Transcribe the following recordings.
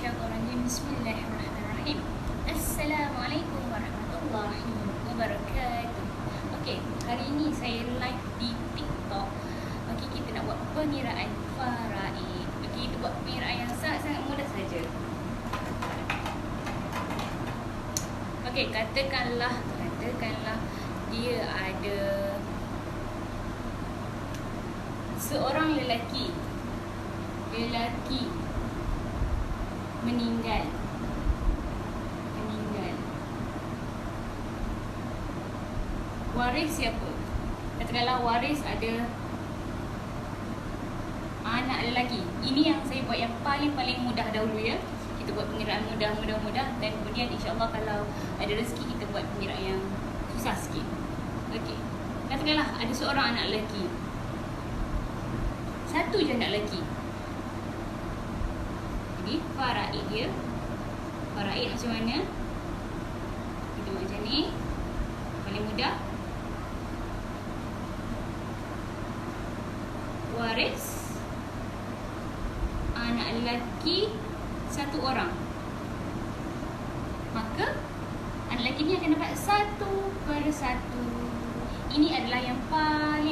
minasyaitonirrajim. Bismillahirrahmanirrahim. Assalamualaikum warahmatullahi wabarakatuh. Okey, hari ini saya live di TikTok. Okey, kita nak buat pengiraan faraid. Okey, kita buat pengiraan yang sangat-sangat mudah saja. Okey, katakanlah dia ada seorang lelaki meninggal. Waris siapa? Katakanlah waris ada anak lelaki. Ini yang saya buat yang paling mudah dahulu ya. Kita buat pengiraan mudah dan kemudian insya-Allah kalau ada rezeki kita buat pengiraan yang susah sikit. Okey. Katakanlah ada seorang anak lelaki. Satu je anak lelaki. Jadi faraid dia. Faraid macam mana? Kita buat macam ni. Paling mudah. Waris anak lelaki satu orang. Maka anak lelaki ni akan dapat 1/1. Ini adalah yang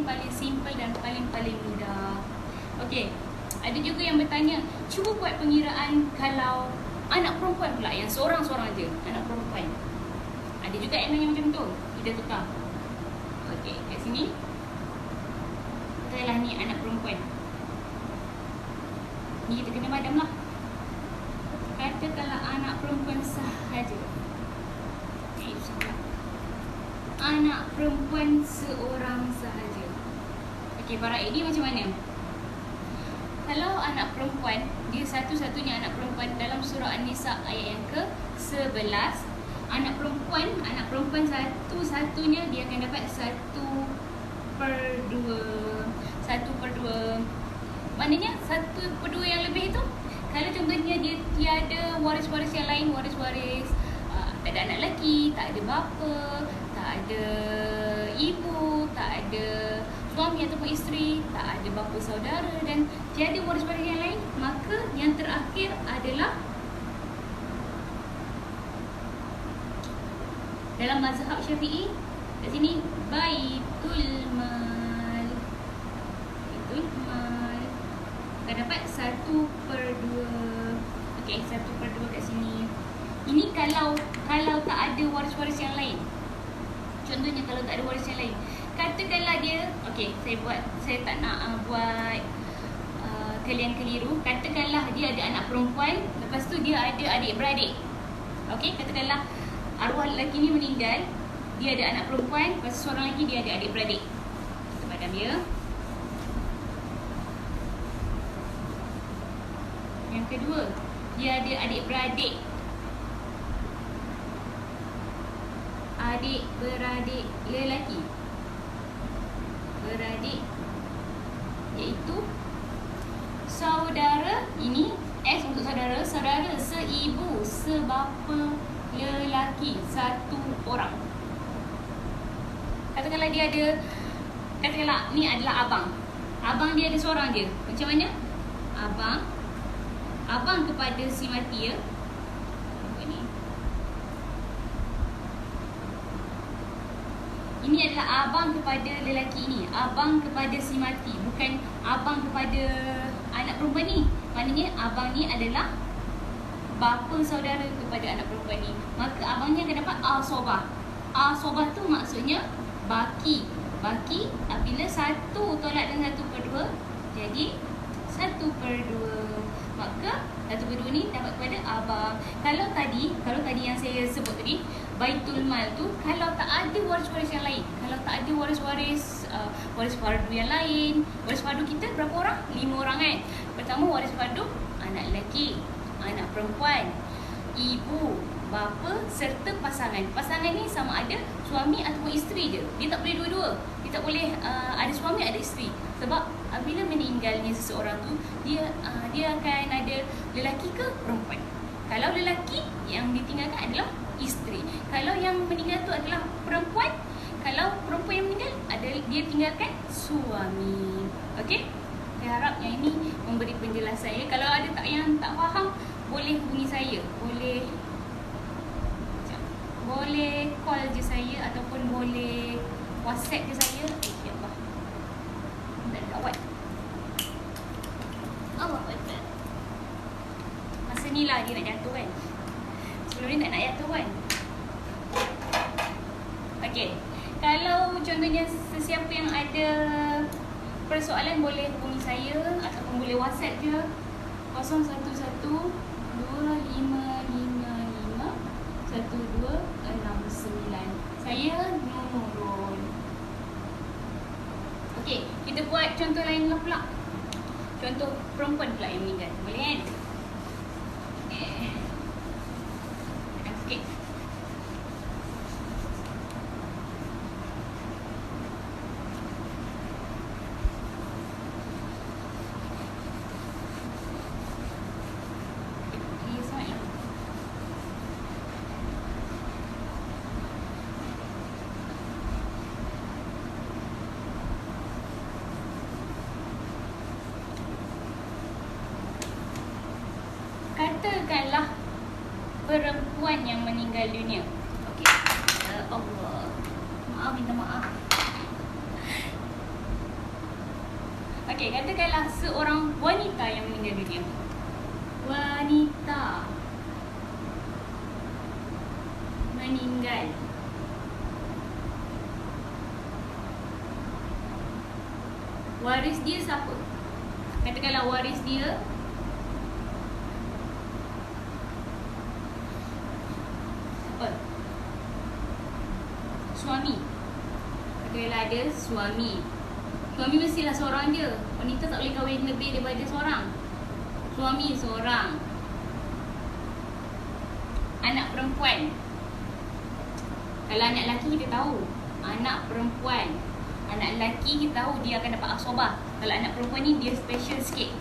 paling simple dan paling mudah. Okey. Ada juga yang bertanya, cuba buat pengiraan kalau anak perempuan pula, yang seorang-seorang je, anak perempuan. Ada juga yang nanya macam tu. Kita tukar. Okey, kat sini. Katakanlah ni anak perempuan. Ni kita kena padam lah. Katakanlah anak perempuan sahaja. Anak perempuan seorang sahaja. Okey, faraid ni macam mana? Kalau anak perempuan, dia satu-satunya anak perempuan dalam surah An-Nisa ayat yang ke-11. Anak perempuan satu-satunya dia akan dapat 1/2. 1/2. Maknanya 1/2 yang lebih tu, kalau contohnya dia tiada waris-waris yang lain, waris-waris tak ada anak lelaki, tak ada bapa, tak ada ibu, tak ada suami ataupun isteri, tak ada bapa saudara dan tiada waris-waris yang lain, maka yang terakhir adalah dalam mazhab Syafi'i, kat sini baitul mal. Akan dapat 1/2. Okey, 1/2 kat sini. Ini kalau tak ada waris-waris yang lain. Contohnya kalau tak ada waris yang lain. Katakanlah dia, okey, saya tak nak buat kalian keliru. Katakanlah dia ada anak perempuan, lepas tu dia ada adik-beradik. Okey, katakanlah arwah lelaki ni meninggal, dia ada anak perempuan, lepas tu seorang lagi dia ada adik-beradik. Kita padam ya. Yang kedua, dia ada adik-beradik. Adik-beradik lelaki. Beradik iaitu saudara, ini S untuk saudara, saudara seibu, sebapa lelaki, satu orang. Katakanlah dia ada, katakanlah ni adalah abang. Abang dia ada seorang je. Macam mana? Abang kepada si mati ya. Ini adalah abang kepada lelaki ini, abang kepada si mati, bukan abang kepada anak perempuan ni. Maknanya abang ni adalah bapa saudara kepada anak perempuan ni. Maka abangnya akan dapat asobah. Asobah tu maksudnya baki. Baki apabila satu tolak dengan 1/2, jadi 1/2. Maka 1/2 ni dapat kepada abang. Kalau tadi yang saya sebut tadi, baitul mal tu, kalau tak ada waris-waris yang lain, kalau tak ada waris fardu yang lain, waris fardu kita berapa orang? 5 orang kan. Pertama waris fardu, anak lelaki, anak perempuan, ibu, bapa serta pasangan. Pasangan ni sama ada suami ataupun isteri je. Dia tak boleh dua-dua. Dia tak boleh ada suami ada isteri. Sebab apabila meninggalnya seseorang tu, dia akan ada lelaki ke perempuan. Kalau lelaki, yang ditinggalkan adalah isteri. Kalau yang meninggal tu adalah perempuan, kalau perempuan yang meninggal dia tinggalkan suami. Okey? Saya harap yang ini memberi penjelasan ya. Kalau ada yang tak faham, boleh boleh hubungi saya. Boleh call je saya ataupun boleh WhatsApp je saya. Ya Allah. Dan awak. Allah Akbar. Masa ni lah dia nak jatuh kan. Sebelum ni tak nak jatuh kan. Okey. Kalau contohnya sesiapa yang ada persoalan boleh hubungi saya ataupun boleh WhatsApp je 011-2555-1269. Saya Nurul. Okey, kita buat contoh lain pula. Contoh perempuan pula yang meninggal. Boleh kan? Sikit. Katakanlah perempuan yang meninggal dunia. Okey. Ya Allah. Maaf, minta maaf. Okey, katakanlah seorang wanita yang meninggal dunia. Wanita meninggal. Waris dia siapa? Katakanlah waris dia suami. Katakanlah ada suami. Suami mestilah seorang je. Wanita tak boleh kahwin lebih daripada seorang. Suami seorang. Anak perempuan. Kalau anak lelaki kita tahu. Anak perempuan. Anak lelaki kita tahu dia akan dapat asobah. Kalau anak perempuan ni dia special sikit.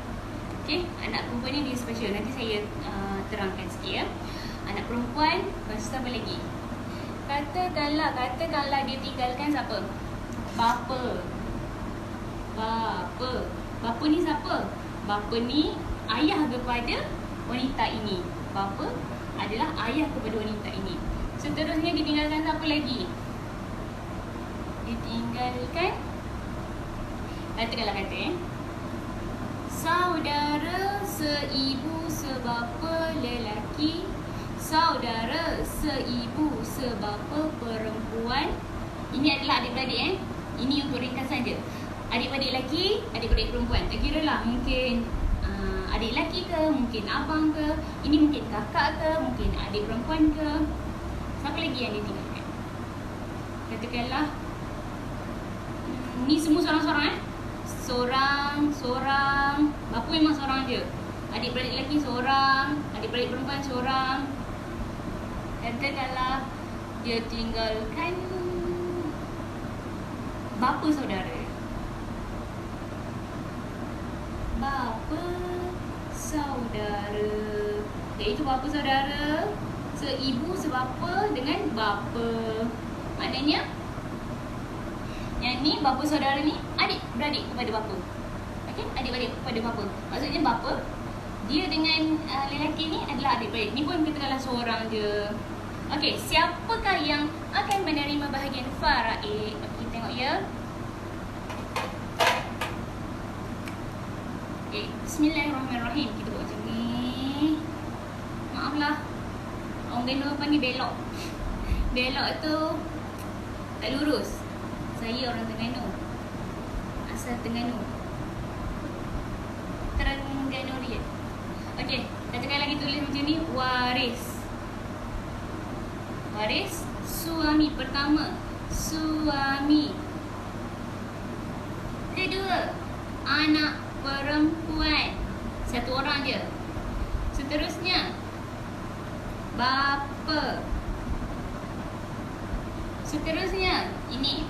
Okay, anak perempuan ni dia special. Nanti saya terangkan sikit ya. Anak perempuan, lepas tu apa lagi? Katakanlah dia tinggalkan siapa? Bapa. Bapa ni siapa? Bapa ni ayah kepada wanita ini. Bapa adalah ayah kepada wanita ini. Seterusnya ditinggalkan siapa lagi? Ditinggalkan, katakanlah saudara seibu sebapa lelaki, saudara seibu sebapa perempuan. Ini adalah adik-beradik Ini untuk ringkasan je. Adik-beradik lelaki, adik-beradik perempuan. Tak kira lah, mungkin adik lelaki ke, mungkin abang ke, ini mungkin kakak ke, mungkin adik perempuan ke. Siapa lagi yang ditinggalkan? Katakanlah ni semua seorang-seorang Seorang. Bapa memang seorang je. Adik-beradik lelaki seorang, adik-beradik perempuan seorang. Katakanlah dia tinggalkan bapa saudara. Bapa saudara. Iaitu bapa saudara seibu sebapa dengan bapa. Maknanya yang ni bapa saudara ni adik-beradik kepada bapa. Okey, adik-beradik kepada bapa. Maksudnya bapa dia dengan lelaki ni adalah adik-beradik. Ni pun katakanlah seorang je. Okey, siapakah yang akan menerima bahagian faraid? Okey, tengok ya. Okey, bismillahirrahmanirrahim. Kita buat macam ni. Maaflah. Orang Terengganu panggil belok. Belok tu tak lurus. Saya orang Terengganu. Asal Terengganu. Terengganu. Okey, katakan lagi tulis macam ni, waris. Waris suami pertama, suami. Kedua, anak perempuan. Satu orang je. Seterusnya, bapa. Seterusnya, ini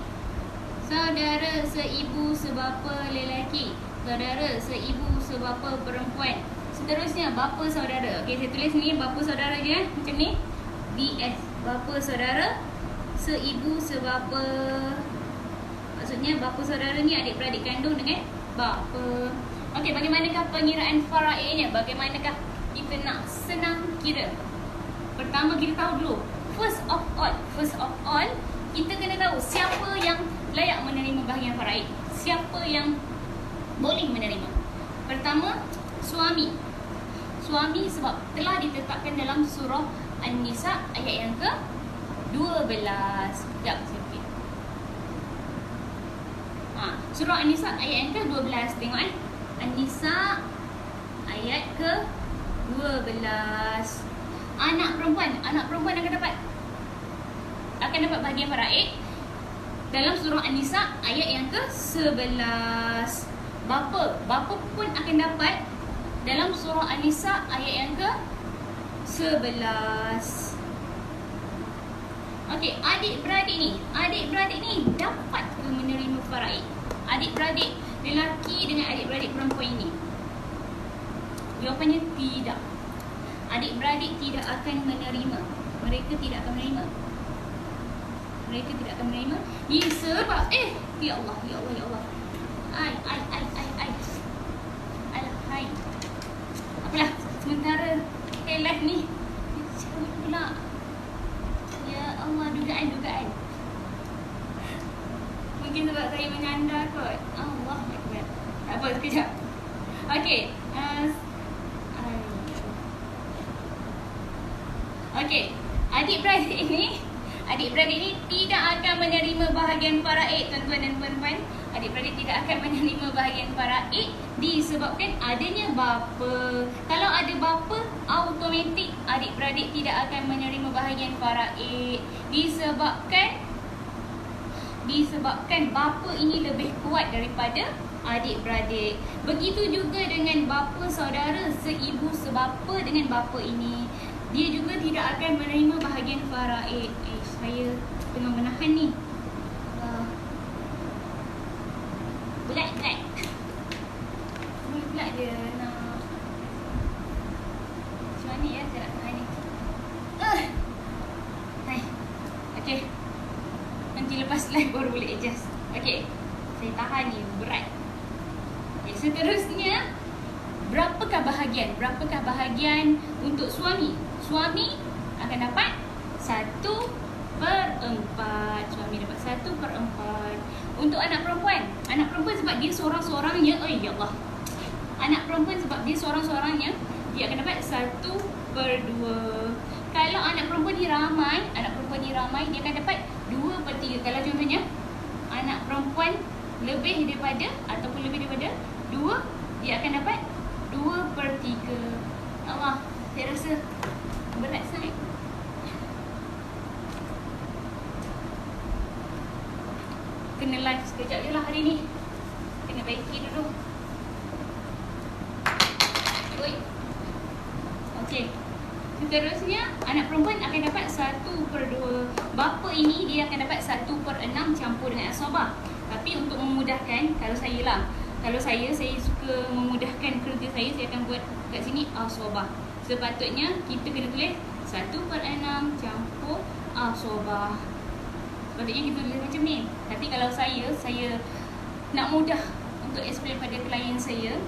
saudara seibu sebapa lelaki, saudara seibu sebapa perempuan. Seterusnya, bapa saudara. Okey, saya tulis ni bapa saudara je macam ni. BS, bapa saudara seibu sebapa. Maksudnya bapa saudara ni adik-beradik kandung dengan bapa. Okey, bagaimanakah pengiraan faraidnya? Bagaimanakah kita nak senang kira. Pertama kita tahu dulu, first of all kita kena tahu siapa yang layak menerima bahagian faraid, siapa yang boleh menerima. Pertama, suami. Suami sebab telah ditetapkan dalam surah An-Nisa ayat yang ke-12. Sekejap sikit. Surah An-Nisa ayat yang ke-12. Tengok An-Nisa ayat ke-12. Anak perempuan akan dapat bahagian faraid dalam surah An-Nisa ayat yang ke-11. Bapa pun akan dapat dalam surah An-Nisa ayat yang ke-11. Okey, adik-beradik ni dapat ke menerima faraid? Adik-beradik lelaki dengan adik-beradik perempuan ini, jawapannya tidak. Adik-beradik tidak akan menerima. Mereka tidak akan menerima. Disebab ya Allah. Ai. Alahai. Apalah, sementara live ni cabut pula. Ya Allah, dugaan. Mungkin sebab saya menyandar kot. Allah Akbar. Tak apa, sekejap. Okey. Okey. Adik-beradik ni tidak akan menerima bahagian faraid, tuan-tuan dan puan-puan. Adik-beradik tidak akan menerima bahagian faraid disebabkan adanya bapa. Kalau ada bapa, automatik adik-beradik tidak akan menerima bahagian faraid disebabkan bapa ini lebih kuat daripada adik-beradik. Begitu juga dengan bapa saudara seibu sebapa dengan bapa ini, dia juga tidak akan menerima bahagian faraid. Saya tengah menahan ni. Belat. Belat dia nak. Macam mana ya saya nak tahan ni? Okey. Nanti lepas live baru boleh adjust. Okey. Saya tahan ni, berat. Okay, seterusnya, berapakah bahagian untuk suami? Suami akan dapat 1/4. Suami dapat 1/4. Untuk anak perempuan sebab dia seorang-seorangnya, ya Allah. Anak perempuan sebab dia seorang-seorangnya, dia akan dapat 1/2. Kalau anak perempuan ni ramai, dia akan dapat 2/3. Kalau contohnya anak perempuan lebih daripada 2, dia akan dapat 2/3. Allah, saya rasa berat sangat. Kena live sekejap je lah hari ni. Kena baiki dulu. Okey. Seterusnya, anak perempuan akan dapat 1/2. Bapa ini dia akan dapat 1/6 campur dengan asabah. Tapi untuk memudahkan, kalau saya suka memudahkan kerja saya akan buat kat sini asabah. Sepatutnya kita kena tulis 1/6 campur asabah. Sepatutnya kita tulis macam ni. Tapi kalau saya nak mudah untuk explain pada klien saya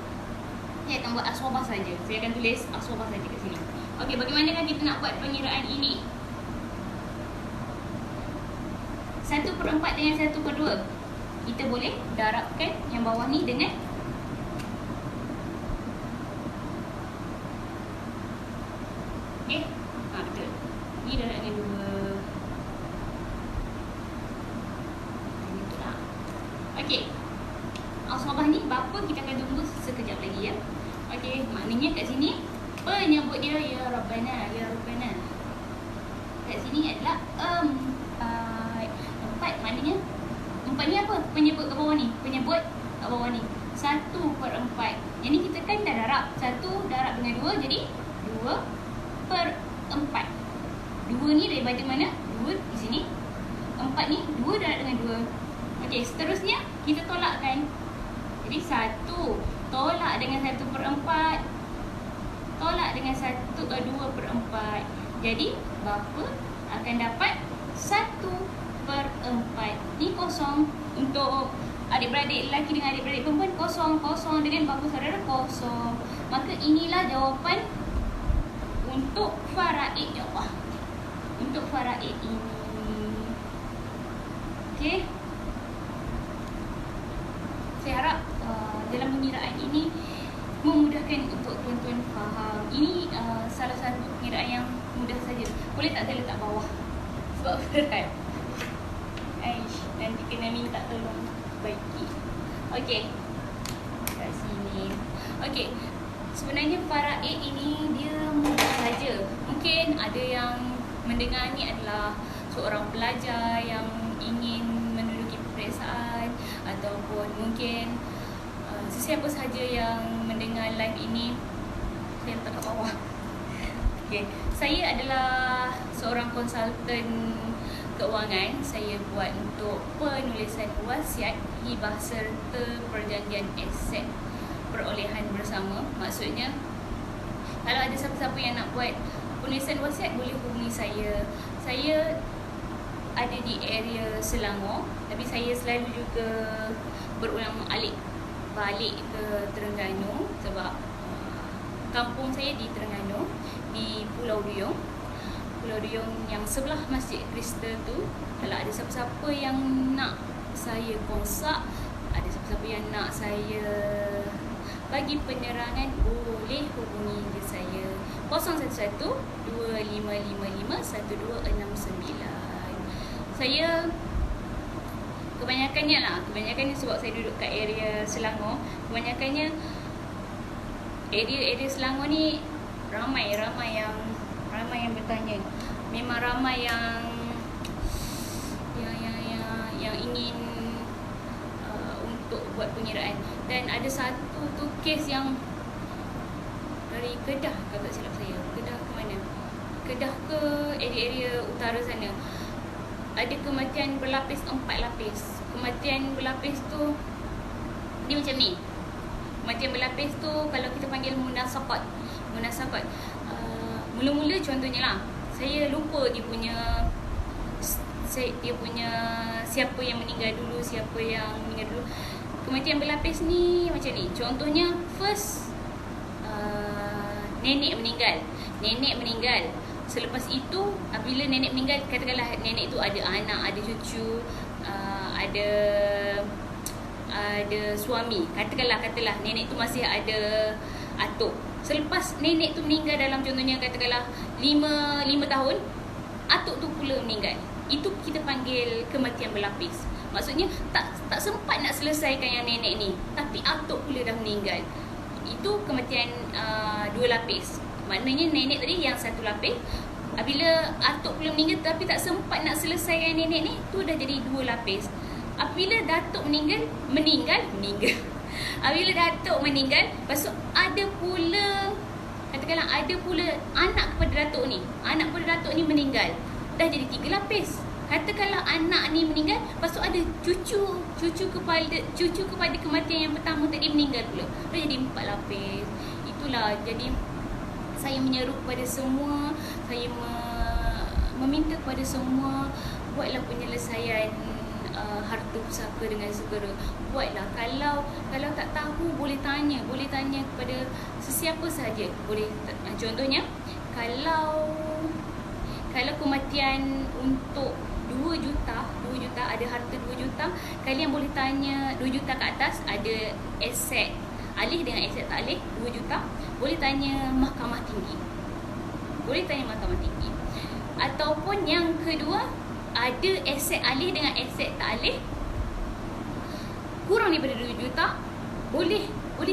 akan buat asabah saja. Saya akan tulis asabah saja kat sini. Okey, bagaimanakah kita nak buat pengiraan ini? 1/4 dengan 1/2. Kita boleh darabkan yang bawah ni dengan betul. Ni darab dengan 2. Okey. Asabah ni bapa kita akan tunggu sekejap lagi ya. Okey, maknanya kat sini penyebut dia ya Rabbana. Kat sini adalah 4. 4 maknanya 4 ni apa? Penyebut kat bawah ni. 1/4. Yang ni kita kan dah darab. 1 darab dengan 2 jadi 2/4. 2 ni daripada mana? 2 di sini. 4 ni 2 darab dengan 2. Okey, seterusnya kita tolakkan. Jadi 1 tolak dengan 1/4. Tolak dengan 2/4. Jadi bapa akan dapat 1/4. Ni kosong. Untuk adik-beradik lelaki dengan adik-beradik perempuan kosong. Kosong dengan bapa saudara kosong. Maka inilah jawapan untuk faraid, ya Allah. Untuk faraid ini, okey. Saya harap dalam pengiraan ini memudahkan untuk tuan-tuan faham. Ini salah satu pengiraan yang mudah saja. Boleh tak saya letak bawah? Sebab berat. Aish, nanti kena minta tolong baiki. Okey. Kat sini. Okey. Sebenarnya faraid ini dia mudah saja. Mungkin ada yang mendengar ni adalah seorang pelajar yang ingin menduduki peperiksaan, ataupun mungkin sesiapa sahaja yang mendengar live ini. Saya letak kat bawah. Okay. Saya adalah seorang konsultan keuangan. Saya buat untuk penulisan wasiat, hibah serta perjanjian aset perolehan bersama. Maksudnya, kalau ada siapa-siapa yang nak buat penulisan wasiat, boleh hubungi saya. Saya ada di area Selangor, tapi saya selalu juga berulang alik balik ke Terengganu sebab kampung saya di Terengganu, di Pulau Duyung. Pulau Duyung yang sebelah Masjid Kristen tu. Kalau ada siapa-siapa yang nak saya konsak, ada siapa-siapa yang nak saya bagi penerangan, boleh hubungi je saya 011-2555-1269. Saya kebanyakannya sebab saya duduk kat area Selangor, kebanyakannya area Selangor ni ramai yang bertanya. Memang ramai yang ingin untuk buat pengiraan. Dan ada satu tu kes yang dari Kedah, kalau tak silap saya. Kedah ke mana? Kedah ke area utara sana. Ada kematian berlapis, 4 lapis. Kematian berlapis tu dia macam ni. Kematian berlapis tu kalau kita panggil munasaqat. Mula-mula contohnya lah, saya lupa dia punya siapa yang meninggal dulu, Kematian berlapis ni macam ni. Contohnya first, nenek meninggal. Selepas itu, bila nenek meninggal, katakanlah nenek tu ada anak, ada cucu, ada suami. Katakanlah nenek tu masih ada atuk. Selepas nenek tu meninggal dalam contohnya katakanlah 5 tahun, atuk tu pula meninggal. Itu kita panggil kematian berlapis. Maksudnya tak sempat nak selesaikan yang nenek ni, tapi atuk pula dah meninggal. Itu kematian 2 lapis. Maknanya nenek tadi yang 1 lapis. Apabila atuk pula meninggal tapi tak sempat nak selesaikan nenek ni, tu dah jadi 2 lapis. Apabila datuk meninggal. Apabila datuk meninggal, lepas tu ada pula, katakanlah ada pula anak kepada datuk ni. Anak kepada datuk ni meninggal. Dah jadi 3 lapis. Katakanlah anak ni meninggal, lepas tu ada cucu kepada kematian yang pertama tadi meninggal pula. Dah jadi 4 lapis. Itulah, jadi saya menyeru kepada semua, saya meminta kepada semua, buatlah penyelesaian harta pusaka dengan segera. Buatlah. Kalau tak tahu, boleh tanya kepada sesiapa sahaja. Boleh. Contohnya, kalau kematian untuk 2 juta, ada harta 2 juta, kalian boleh tanya 2 juta ke atas, ada aset alih dengan aset tak alih 2 juta, boleh tanya mahkamah tinggi. Ataupun yang kedua, ada aset alih dengan aset tak alih kurang daripada 2 juta, boleh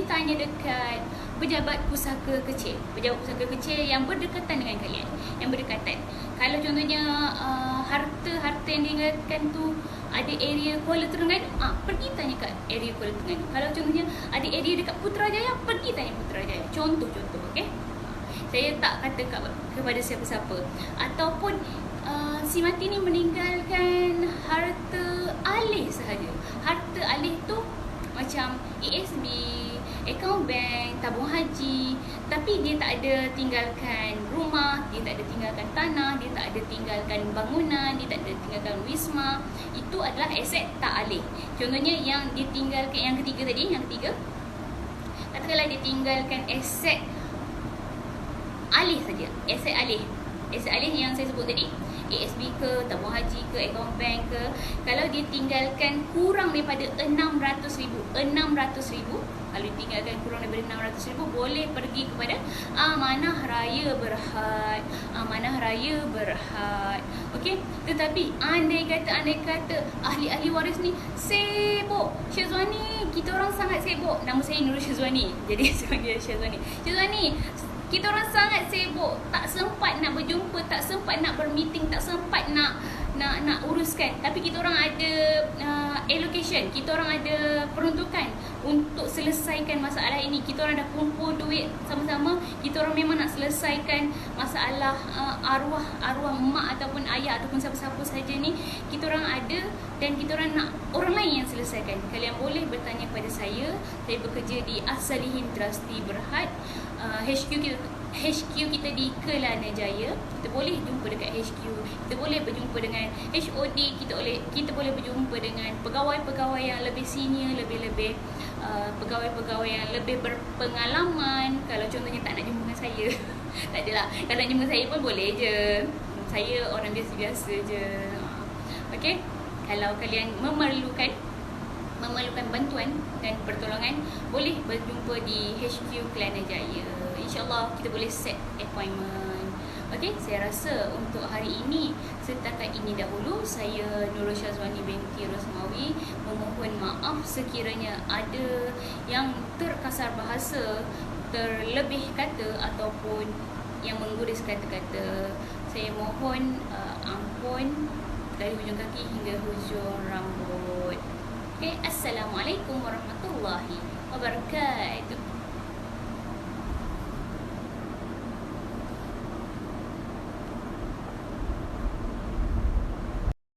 tanya dekat pejabat pusaka kecil yang berdekatan dengan kalian, Kalau contohnya harta yang diingatkan tu ada area Kuala Terengganu, pergi tanya kat area Kuala Terengganu. Kalau contohnya ada area dekat Putrajaya, pergi tanya Putrajaya. Contoh, okey. Saya tak kata kepada siapa-siapa. Ataupun si mati ni meninggalkan harta alih sahaja. Harta alih tu macam ASB, akaun bank, tabung haji, tapi dia tak ada tinggalkan rumah, dia tak ada tinggalkan tanah, dia tak ada tinggalkan bangunan, dia tak ada tinggalkan wisma. Itu adalah aset tak alih. Contohnya yang ditinggalkan, yang ketiga, katakanlah dia tinggalkan aset alih saja, aset alih. Aset alih yang saya sebut tadi, ASB ke, tabung haji ke, akaun bank ke, kalau dia tinggalkan kurang daripada 600,000, kalau ditinggalkan kurang daripada 600,000, boleh pergi kepada Amanah Raya Berhad. Amanah Raya Berhad. Okey, tetapi andai kata ahli-ahli waris ni sibuk, Syazwani, kita orang sangat sibuk. Nama saya Nurul Syazwani, jadi saya panggil Syazwani. Syazwani, kita orang sangat sibuk, tak sempat nak berjumpa, tak sempat nak bermeeting, tak sempat nak uruskan. Tapi kita orang ada allocation, kita orang ada peruntukan untuk selesaikan masalah ini. Kita orang dah kumpul duit sama-sama, kita orang memang nak selesaikan masalah arwah mak ataupun ayah ataupun siapa-siapa saja ni. Kita orang ada dan kita orang nak orang lain yang selesaikan. Kalian boleh bertanya kepada saya bekerja di As-Salihin Trustee Berhad. HQ kita di Kelana Jaya. Kita boleh jumpa dekat HQ. Kita boleh berjumpa dengan HOD. Kita boleh berjumpa dengan pegawai-pegawai yang lebih senior, lebih-lebih pegawai-pegawai yang lebih berpengalaman. Kalau contohnya tak nak jumpa dengan saya, tak adalah. Kalau nak jumpa saya pun boleh je. Saya orang biasa-biasa je. Okey. Kalau kalian memerlukan bantuan dan pertolongan, boleh berjumpa di HQ Kelana Jaya. InsyaAllah kita boleh set appointment. Okey, saya rasa untuk hari ini setakat ini dahulu. Saya Nurul Syazwani binti Rosmawi memohon maaf sekiranya ada yang terkasar bahasa, terlebih kata ataupun yang mengguris kata-kata. Saya mohon ampun dari hujung kaki hingga hujung rambut. Okay, Assalamualaikum warahmatullahi wabarakatuh.